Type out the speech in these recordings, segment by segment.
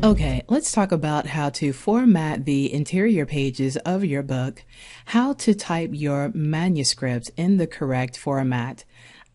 Okay, let's talk about how to format the interior pages of your book, how to type your manuscript in the correct format.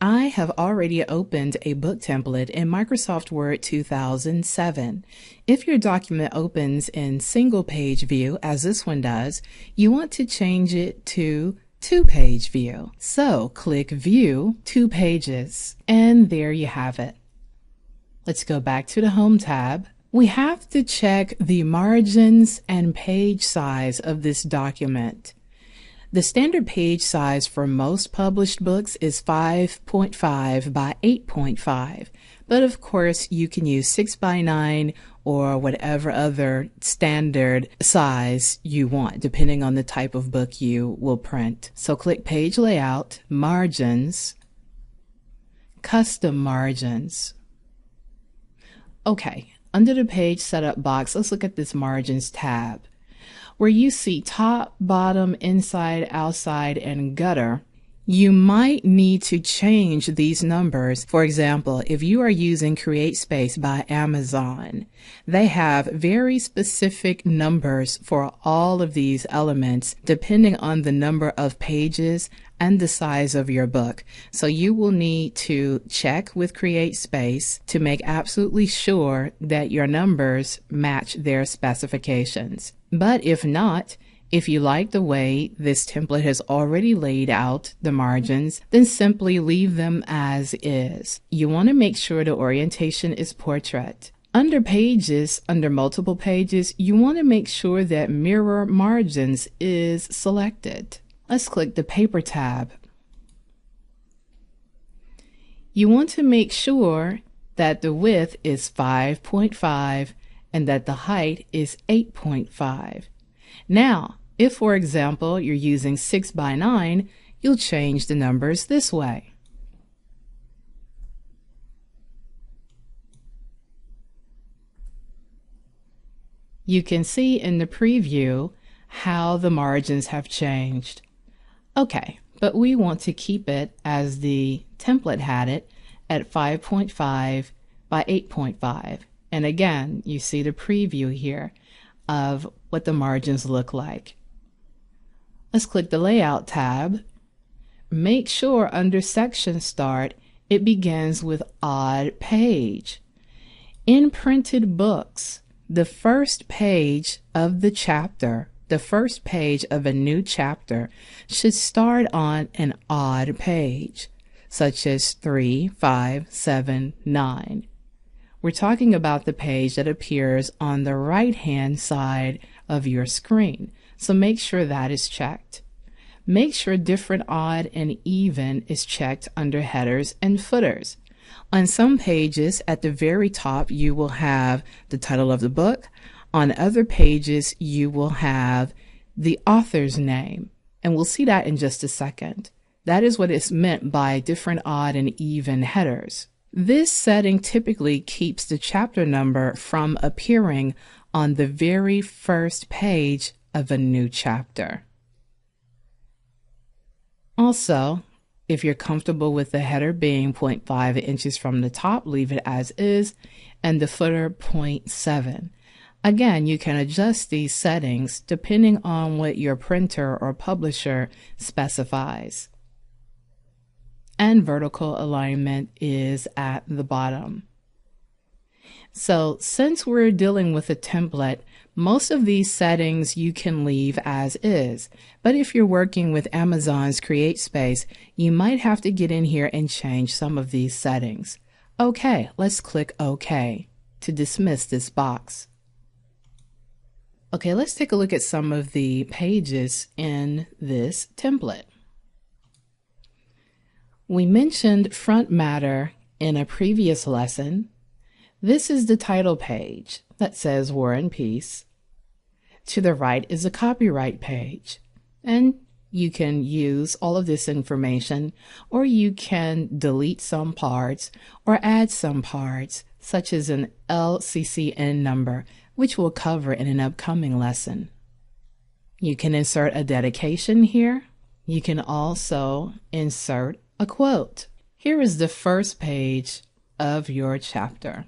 I have already opened a book template in Microsoft Word 2007. If your document opens in single page view, as this one does, you want to change it to two-page view. So click View, Two Pages, and there you have it. Let's go back to the Home tab. We have to check the margins and page size of this document. The standard page size for most published books is 5.5 by 8.5, but of course you can use 6 by 9 or whatever other standard size you want, depending on the type of book you will print. So click Page Layout, Margins, Custom Margins. Okay. Under the page setup box, let's look at this margins tab. Where you see top, bottom, inside, outside, and gutter, you might need to change these numbers. For example, if you are using CreateSpace by Amazon, they have very specific numbers for all of these elements depending on the number of pages and the size of your book. So you will need to check with CreateSpace to make absolutely sure that your numbers match their specifications. But if not, if you like the way this template has already laid out the margins, then simply leave them as is. You want to make sure the orientation is portrait. Under Pages, under Multiple Pages, you want to make sure that Mirror Margins is selected. Let's click the Paper tab. You want to make sure that the width is 5.5 and that the height is 8.5. Now, if, for example, you're using 6 by 9, you'll change the numbers this way. You can see in the preview how the margins have changed. Okay, but we want to keep it as the template had it at 5.5 by 8.5. And again, you see the preview here of what the margins look like. Let's click the Layout tab. Make sure under Section Start, it begins with Odd Page. In printed books, the first page of the chapter, the first page of a new chapter, should start on an odd page, such as 3, 5, 7, 9. We're talking about the page that appears on the right-hand side of your screen, so make sure that is checked. Make sure Different, Odd, and Even is checked under Headers and Footers. On some pages, at the very top, you will have the title of the book. On other pages, you will have the author's name, and we'll see that in just a second. That is what is meant by Different, Odd, and Even headers. This setting typically keeps the chapter number from appearing on the very first page of a new chapter. Also, if you're comfortable with the header being 0.5 inches from the top, leave it as is, and the footer 0.7. Again, you can adjust these settings depending on what your printer or publisher specifies. And vertical alignment is at the bottom. So since we're dealing with a template, most of these settings you can leave as is. But if you're working with Amazon's CreateSpace, you might have to get in here and change some of these settings. Okay, let's click OK to dismiss this box. Okay, let's take a look at some of the pages in this template. We mentioned front matter in a previous lesson. This is the title page that says War and Peace. To the right is a copyright page, and you can use all of this information, or you can delete some parts or add some parts, such as an LCCN number, which we'll cover in an upcoming lesson. You can insert a dedication here, You can also insert a quote. Here is the first page of your chapter.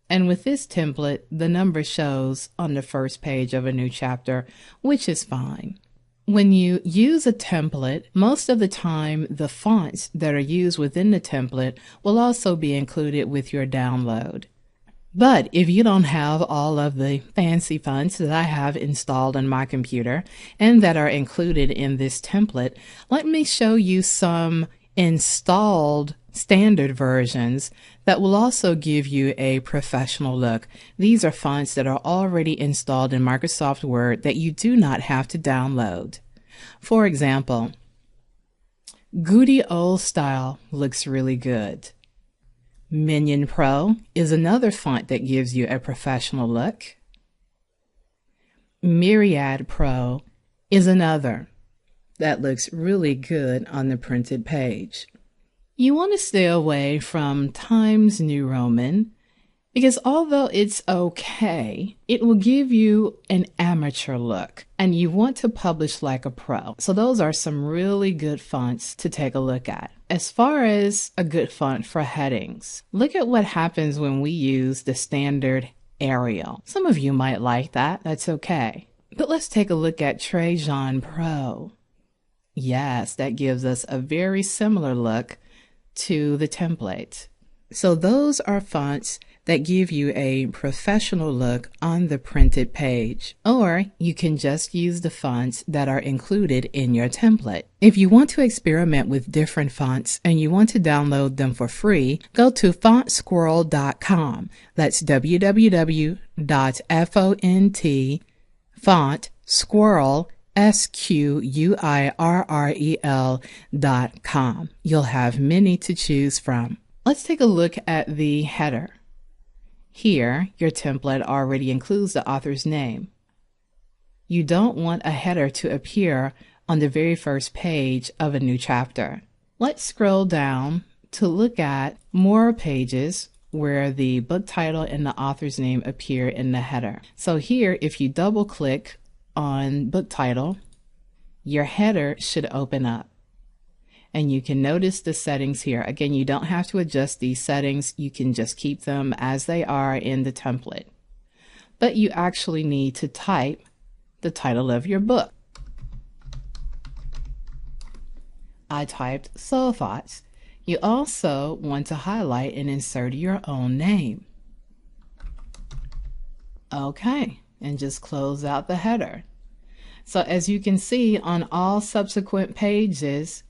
And with this template, the number shows on the first page of a new chapter, which is fine. When you use a template, most of the time the fonts that are used within the template will also be included with your download. But if you don't have all of the fancy fonts that I have installed on my computer and that are included in this template, let me show you some installed standard versions that will also give you a professional look. These are fonts that are already installed in Microsoft Word that you do not have to download. For example, Goody Old Style looks really good. Minion Pro is another font that gives you a professional look. Myriad Pro is another that looks really good on the printed page. You want to stay away from Times New Roman because although it's okay, it will give you an amateur look and you want to publish like a pro. So those are some really good fonts to take a look at. As far as a good font for headings, look at what happens when we use the standard Arial. Some of you might like that. That's okay. But let's take a look at Trajan Pro. Yes, that gives us a very similar look to the template. So those are fonts that give you a professional look on the printed page, or you can just use the fonts that are included in your template. If you want to experiment with different fonts and you want to download them for free, go to fontsquirrel.com. That's www.fontsquirrel.com. SQUIRREL.com. You'll have many to choose from. Let's take a look at the header. Here, your template already includes the author's name. You don't want a header to appear on the very first page of a new chapter. Let's scroll down to look at more pages where the book title and the author's name appear in the header. So here, if you double click on book title, your header should open up. And you can notice the settings here. Again, you don't have to adjust these settings. You can just keep them as they are in the template. But you actually need to type the title of your book. I typed Soul Thoughts. You also want to highlight and insert your own name. Okay, and just close out the header. So as you can see on all subsequent pages,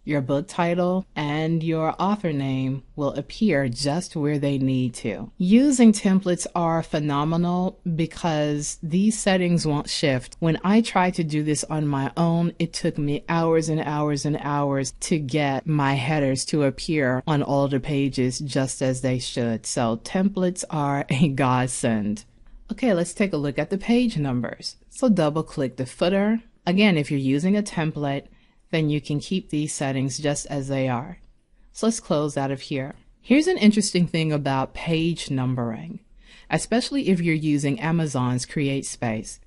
your book title and your author name will appear just where they need to. Using templates are phenomenal because these settings won't shift. When I tried to do this on my own, it took me hours and hours and hours to get my headers to appear on all the pages just as they should. So templates are a godsend. Okay, let's take a look at the page numbers. So double click the footer. Again, if you're using a template, then you can keep these settings just as they are. So let's close out of here. Here's an interesting thing about page numbering, especially if you're using Amazon's Create Space.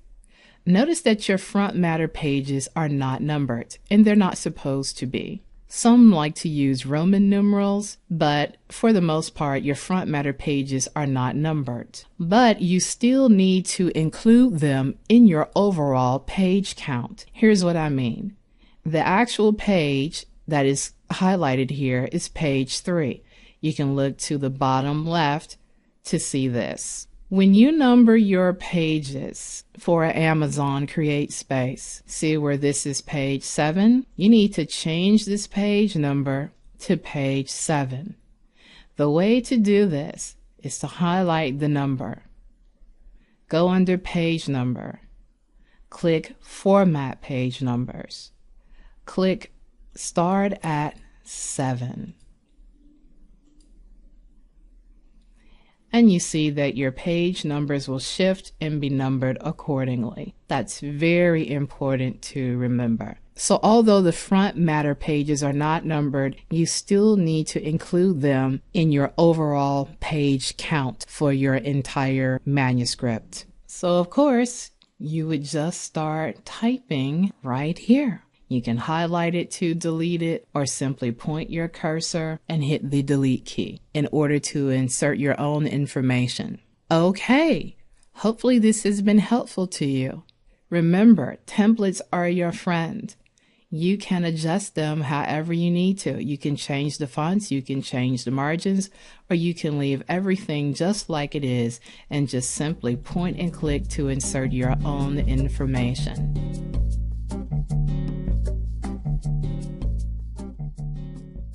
Notice that your front matter pages are not numbered, and they're not supposed to be. Some like to use Roman numerals, but for the most part, your front matter pages are not numbered. But you still need to include them in your overall page count. Here's what I mean. The actual page that is highlighted here is page 3. You can look to the bottom left to see this. When you number your pages for Amazon Create Space, see where this is page 7? You need to change this page number to page 7. The way to do this is to highlight the number. Go under page number. Click Format Page Numbers. Click Start at 7. And you see that your page numbers will shift and be numbered accordingly. That's very important to remember. So although the front matter pages are not numbered, you still need to include them in your overall page count for your entire manuscript. So of course, you would just start typing right here. You can highlight it to delete it, or simply point your cursor and hit the delete key in order to insert your own information. Okay, hopefully this has been helpful to you. Remember, templates are your friend. You can adjust them however you need to. You can change the fonts, you can change the margins, or you can leave everything just like it is and just simply point and click to insert your own information.